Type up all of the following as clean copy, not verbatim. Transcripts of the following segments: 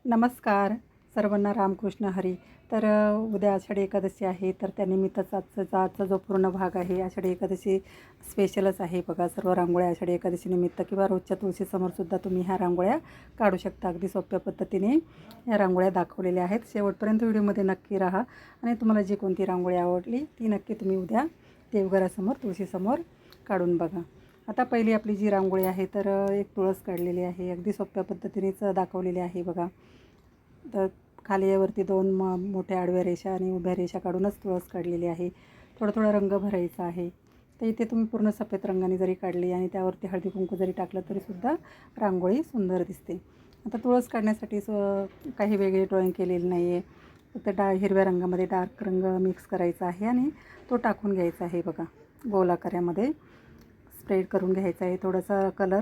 नमस्कार सर्वांना, रामकृष्ण हरी. तर उद्या आषाढी एकादशी आहे, तर त्यानिमित्तच आजचा जो पूर्ण भाग आहे आषाढी एकादशी स्पेशलच आहे बघा. सर्व रांगोळ्या आषाढी एकादशी निमित्त किंवा रोजच्या तुळशीसमोरसुद्धा तुम्ही ह्या रांगोळ्या काढू शकता. अगदी सोप्या पद्धतीने ह्या रांगोळ्या दाखवलेल्या आहेत. शेवटपर्यंत व्हिडिओमध्ये नक्की राहा आणि तुम्हाला जी कोणती रांगोळी आवडली ती नक्की तुम्ही उद्या देवघरासमोर तुळशीसमोर काढून बघा. आता पहिली आपली जी रांगोळी आहे तर एक तुळस काढलेली आहे. अगदी सोप्या पद्धतीनेच दाखवलेली आहे बघा. तर खाली वरती दोन मोठ्या आडव्या रेषा आणि उभ्या रेषा काढूनच तुळस काढलेली आहे. थोडं रंग भरायचा आहे. तर इथे तुम्ही पूर्ण सफेद रंगाने जरी काढली आणि त्यावरती हळदी कुंकू जरी टाकलं तरीसुद्धा रांगोळी सुंदर दिसते. आता तुळस काढण्यासाठी काही वेगळी ड्रॉइंग केलेली नाही आहे. फक्त हिरव्या रंगामध्ये डार्क रंग मिक्स करायचा आहे आणि तो टाकून घ्यायचा आहे बघा. गोलाकारामध्ये स्प्रेड करून घ्यायचा आहे थोडासा कलर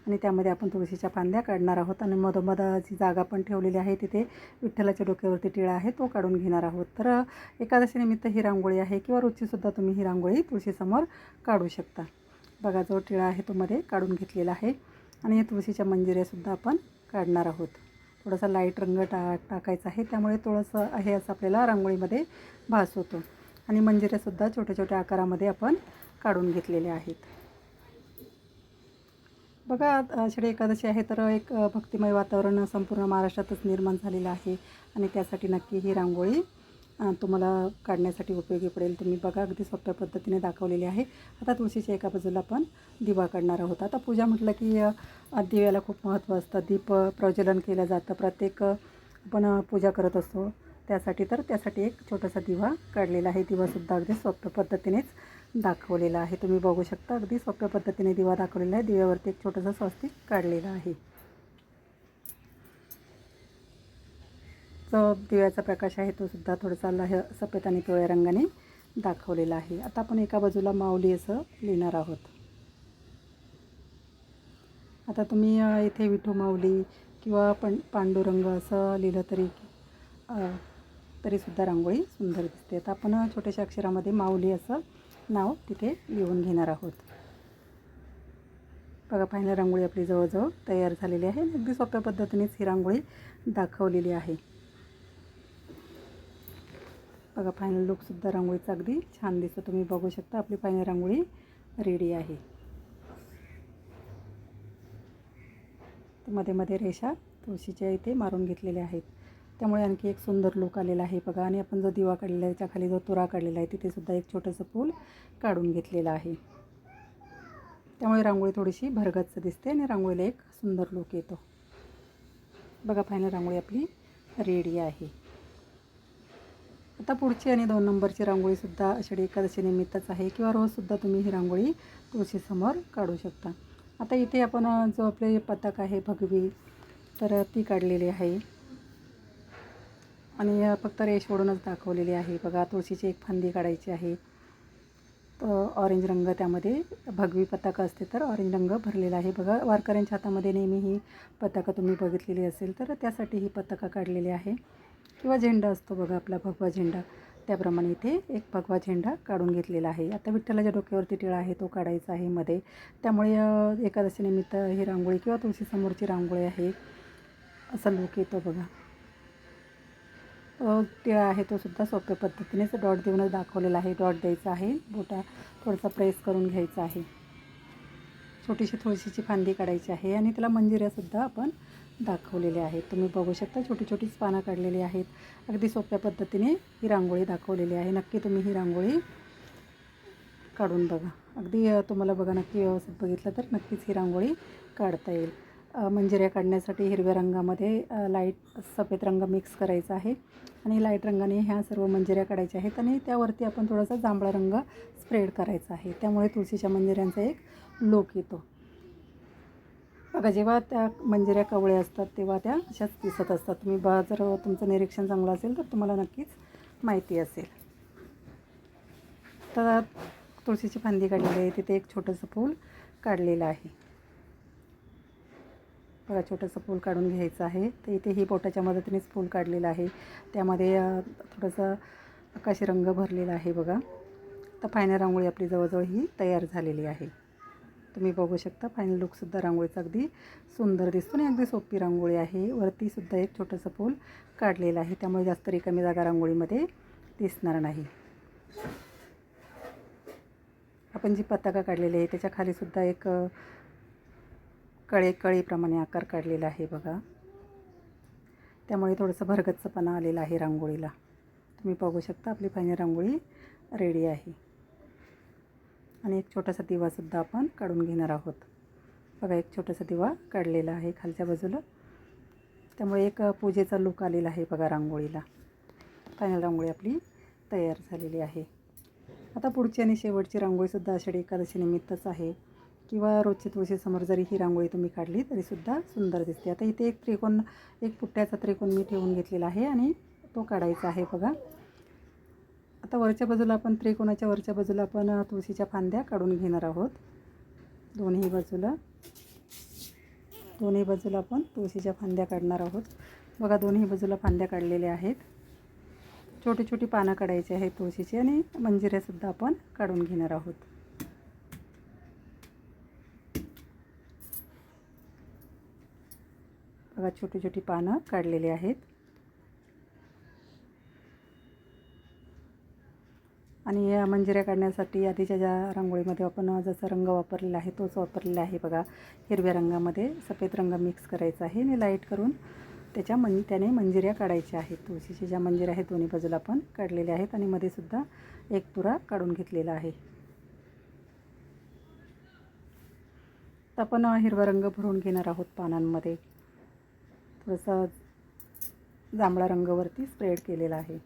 आणि त्यामध्ये आपण तुळशीच्या फांद्या काढणार आहोत. आणि मधोमध जी जागा पण ठेवलेली आहे तिथे विठ्ठलाच्या डोक्यावरती टिळा आहे तो काढून घेणार आहोत. तर एकादशीनिमित्त ही रांगोळी आहे किंवा रोजचीसुद्धा तुम्ही ही रांगोळी तुळशीसमोर काढू शकता. बघा, जो टिळा आहे तो मध्ये काढून घेतलेला आहे. आणि या तुळशीच्या मंजिऱ्यासुद्धा आपण काढणार आहोत. थोडासा लाईट रंग टाकायचा आहे, त्यामुळे थोडंसं आहे असं आपल्याला रांगोळीमध्ये भास होतो. आणि मंजिऱ्यासुद्धा छोट्या छोट्या आकारामध्ये आपण काढून घेतलेल्या आहेत. बघा, आषाढी एकादशी आहे तर एक भक्तिमय वातावरण संपूर्ण महाराष्ट्रातच निर्माण झालेलं आहे. आणि त्यासाठी नक्की ही रांगोळी तुम्हाला काढण्यासाठी उपयोगी पडेल. तुम्ही बघा, अगदी सोप्या पद्धतीने दाखवलेली आहे. आता तुळशीच्या एका बाजूला आपण दिवा काढणार आहोत. आता पूजा म्हटलं की दिव्याला खूप महत्त्व असतं. दीप प्रज्वलन केलं जातं. प्रत्येक आपण पूजा करत असतो त्यासाठी एक छोटासा दिवा काढलेला आहे. दिवासुद्धा अगदी सोप्या पद्धतीनेच दाखवलेला आहे. तुम्ही बघू शकता, अगदी सोप्या पद्धतीने दिवा दाखवलेला आहे. दिव्यावरती एक छोटंसं स्वस्तिक काढलेलं आहे. जो दिव्याचा प्रकाश आहे तो सुद्धा थोडासा सफेद आणि पिवळ्या रंगाने दाखवलेला आहे. आता आपण एका बाजूला माऊली असं लिहिणार आहोत. आता तुम्ही इथे विठू माऊली किंवा पांडुरंग असं लिहिलं तरीसुद्धा रांगोळी सुंदर दिसते. आता आपण छोट्याशा अक्षरामध्ये माऊली असं नाव तिथे लिहून घेणार आहोत. बघा, फायनल रांगोळी आपली जवळजवळ तयार झालेली आहे. अगदी सोप्या पद्धतीनेच ही रांगोळी दाखवलेली आहे. बघा, फायनल लुकसुद्धा रांगोळीचा अगदी छान दिसतो. तुम्ही बघू शकता आपली फायनल रांगोळी रेडी आहे. मध्ये रेषा तुळशीच्या इथे मारून घेतलेल्या आहेत, त्यामुळे आणखी एक सुंदर लुक आलेला आहे बघा. आणि आपण जो दिवा काढलेला आहे त्याच्या खाली जो तुरा काढलेला आहे तिथेसुद्धा एक छोटंसं फूल काढून घेतलेलं आहे. त्यामुळे रांगोळी थोडीशी भरगच्च दिसते आणि रांगोळीला एक सुंदर लुक येतो. बघा, फायनल रांगोळी आपली रेडी आहे. आता पुढची आणि 2 नंबरची रांगोळीसुद्धा आषाढी एकादशी निमित्तच आहे किंवा रोजसुद्धा तुम्ही ही रांगोळी तुळशीसमोर काढू शकता. आता इथे आपण जो आपले पताक आहे भगवी, तर ती काढलेली आहे आणि फक्त रेष ओढूनच दाखवलेली आहे. बघा, तुळशीची एक फांदी काढायची आहे. ऑरेंज रंग त्यामध्ये भगवी पताका असते तर ऑरेंज रंग भरलेला आहे. बघा, वारकऱ्यांच्या हातामध्ये नेहमी ही पताका तुम्ही बघितलेली असेल तर त्यासाठी ही पताका काढलेली आहे. किंवा झेंडा असतो बघा आपला भगवा झेंडा, त्याप्रमाणे इथे एक भगवा झेंडा काढून घेतलेला आहे. आता विठ्ठलाच्या डोक्यावरती टिळा आहे तो काढायचा आहे मध्ये, त्यामुळे एकादशीनिमित्त ही रांगोळी किंवा तुळशीसमोरची रांगोळी आहे असा लूक येतो बघा. टिळा आहे तो सुद्धा सोप्या पद्धतीनेच डॉट देऊनच दाखवलेला आहे. डॉट द्यायचा आहे, बोटा थोडासा प्रेस करून घ्यायचा आहे. छोटीशी तुळशीची फांदी काढायची आहे आणि त्याला मंजिऱ्यासुद्धा आपण दाखवलेल्या आहेत. तुम्ही बघू शकता, छोटीच पानं काढलेली आहेत. अगदी सोप्या पद्धतीने ही रांगोळी दाखवलेली आहे. नक्की तुम्ही ही रांगोळी काढून बघा. अगदी तुम्हाला बघा, नक्की व्यवस्थित बघितलं तर नक्कीच ही रांगोळी काढता येईल. मंजिऱ्या काढण्यासाठी हिरव्या रंगामध्ये लाईट सफेद रंग मिक्स करायचा आहे आणि लाईट रंगाने ह्या सर्व मंजिऱ्या काढायच्या आहेत आणि त्यावरती आपण थोडासा जांभळा रंग स्प्रेड करायचा आहे. त्यामुळे तुळशीच्या मंजिऱ्यांचा एक लूक येतो. बघा, जेव्हा त्या मंजिऱ्या कवळ्या असतात तेव्हा त्या अशाच दिसत असतात. तुम्ही जर तुमचं निरीक्षण चांगलं असेल तर तुम्हाला नक्कीच माहिती असेल. तर तुळशीची फांदी काढलेली आहे, तिथे एक छोटंसं फूल काढलेलं आहे. बघा, छोटंसं फूल काढून घ्यायचं आहे. तर इथे ही बोटाच्या मदतीनेच फूल काढलेलं आहे. त्यामध्ये थोडंसं आकाशी रंग भरलेला आहे बघा. तर फायनल रांगोळी आपली जवळजवळ ही तयार झालेली आहे. तुम्ही बघू शकता फायनल लुकसुद्धा रांगोळीचा अगदी सुंदर दिसतो आणि अगदी सोपी रांगोळी आहे. वरतीसुद्धा एक छोटंसं फूल काढलेलं आहे, त्यामुळे जास्त रिकामी जागा रांगोळीमध्ये दिसणार नाही. आपण जी पताका काढलेली आहे त्याच्या खालीसुद्धा एक कळीप्रमाणे आकार काढलेला आहे बघा. त्यामुळे थोडंसं भरगच्चपणा आलेला आहे रांगोळीला. तुम्ही बघू शकता आपली फायनल रांगोळी रेडी आहे. आणि एक छोटासा दिवासुद्धा आपण काढून घेणार आहोत. बघा एक छोटासा दिवा काढलेला आहे खालच्या बाजूला, त्यामुळे एक पूजेचा लूक आलेला आहे बघा रांगोळीला. फायनल रांगोळी आपली तयार झालेली आहे. आता पुढची आणि शेवटची रांगोळीसुद्धा आषाढी एकादशी निमित्तच आहे, किंवा रोजची तुळशीसमोर जरी ही रांगोळी तुम्ही काढली तरीसुद्धा सुंदर दिसते. आता इथे एक पुट्ट्याचा त्रिकोण मी ठेवून घेतलेला आहे आणि तो काढायचा आहे बघा. आता वरच्या बाजूला आपण त्रिकोणाच्या वरच्या बाजूला आपण तुळशीच्या फांद्या काढून घेणार आहोत. दोन्ही बाजूला आपण तुळशीच्या फांद्या काढणार आहोत. बघा दोन्ही बाजूला फांद्या काढलेल्या आहेत. छोटी छोटी पानं काढायची आहेत तुळशीची आणि मंजिऱ्यासुद्धा आपण काढून घेणार आहोत. बघा छोटी छोटी पानं काढलेली आहेत. आणि या मंजिऱ्या काढण्यासाठी आधीच्या ज्या रांगोळीमध्ये आपण जसा रंग वापरलेला आहे तोच वापरलेला आहे बघा. हिरव्या रंगामध्ये सफेद रंग मिक्स करायचा आहे आणि लाईट करून त्याने मंजिऱ्या काढायच्या आहेत. तुळशीच्या ज्या मंजिऱ्या आहेत दोन्ही बाजूला आपण काढलेल्या आहेत आणि मध्ये सुद्धा एक तुरा काढून घेतलेला आहे. तर आपण हिरवा रंग भरून घेणार आहोत पानांमध्ये. थोडासा जांभळा रंगावरती स्प्रेड केलेला आहे,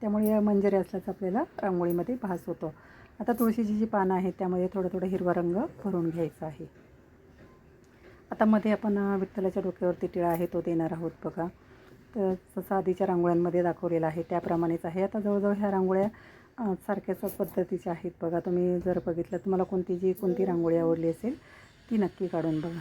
त्यामुळे या मंजिऱ्या असल्याचा आपल्याला रांगोळीमध्ये भास होतो. आता तुळशीची जी पानं आहेत त्यामध्ये थोडं हिरवा रंग भरून घ्यायचा आहे. आता मध्ये आपण विठ्ठलाच्या डोक्यावरती टिळा आहे तो देणार आहोत बघा. तर जसं आधीच्या रांगोळ्यांमध्ये दाखवलेलं आहे त्याप्रमाणेच आहे. आता जवळजवळ ह्या रांगोळ्या सारख्याच पद्धतीच्या आहेत बघा. तुम्ही जर बघितलं तुम्हाला कोणती रांगोळी आवडली असेल ती नक्की काढून बघा.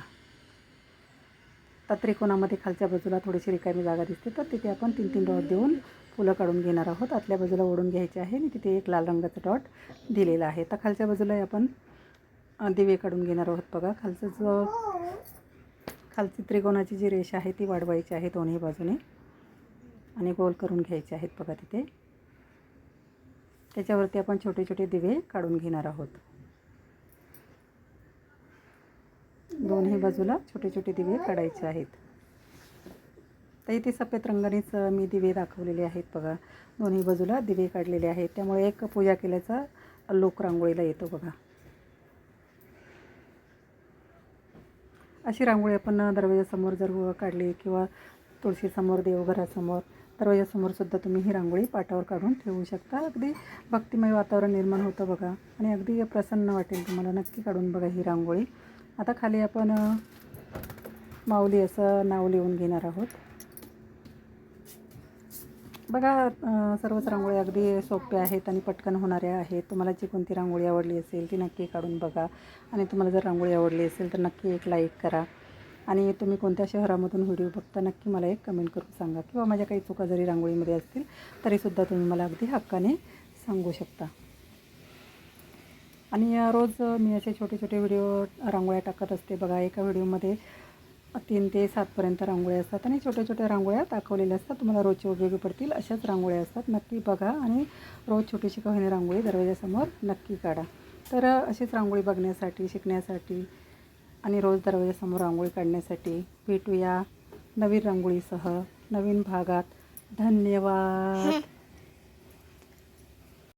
आता त्रिकोणामध्ये खालच्या बाजूला थोडीशी रिकामी जागा दिसते, तर तिथे आपण 3-3 डॉट देऊन फुलं काढून घेणार आहोत. आतल्या बाजूला ओढून घ्यायचे आहे आणि तिथे एक लाल रंगाचा डॉट दिलेला आहे. तर खालच्या बाजूला आपण दिवे काढून घेणार आहोत बघा. खालची त्रिकोणाची जी रेषा आहे ती वाढवायची आहे दोन्ही बाजूने आणि गोल करून घ्यायचे आहेत बघा तिथे. त्याच्यावरती आपण छोटे छोटे दिवे काढून घेणार आहोत. दोन्ही बाजूला छोटे छोटे दिवे काढायचे आहेत. तर इथे सफेद रंगानेच मी दिवे दाखवलेले आहेत बघा. दोन्ही बाजूला दिवे काढलेले आहेत, त्यामुळे एक पूजा केल्याचा लूक रांगोळीला येतो बघा. अशी रांगोळी आपण दरवाजासमोर जर काढली किंवा तुळशीसमोर, देवघरासमोर, दरवाजासमोरसुद्धा तुम्ही ही रांगोळी पाटावर काढून ठेवू शकता. अगदी भक्तिमय वातावरण निर्माण होतं बघा आणि अगदी प्रसन्न वाटेल तुम्हाला. नक्की काढून बघा ही रांगोळी. आता खाली आपण माऊली असं नाव लिहून घेणार आहोत बघा. सर्वच रांगोळी अगदी सोप्या आहेत आणि पटकन होणाऱ्या आहेत. तुम्हाला जी कोणती रांगोळी आवडली असेल ती नक्की काढून बघा. आणि तुम्हाला जर रांगोळी आवडली असेल तर नक्की एक लाईक करा. आणि तुम्ही कोणत्या शहरामधून व्हिडिओ बघता नक्की मला एक कमेंट करून सांगा, किंवा माझ्या काही चुका जरी रांगोळीमध्ये असतील तरीसुद्धा तुम्ही मला अगदी हक्काने सांगू शकता. आणि रोज मी असे छोटे छोटे व्हिडिओ रांगोळ्या टाकत असते बघा. एका व्हिडिओमध्ये 3 ते 7पर्यंत रांगोळ्या असतात आणि छोट्या छोट्या रांगोळ्या दाखवलेल्या असतात. तुम्हाला रोजचे उपयोगी पडतील अशाच रांगोळ्या असतात. नक्की बघा आणि रोज छोटीशी का होईना रांगोळी दरवाजासमोर नक्की काढा. तर अशीच रांगोळी बघण्यासाठी, शिकण्यासाठी आणि रोज दरवाजासमोर रांगोळी काढण्यासाठी भेटूया नवीन रांगोळीसह नवीन भागात. धन्यवाद.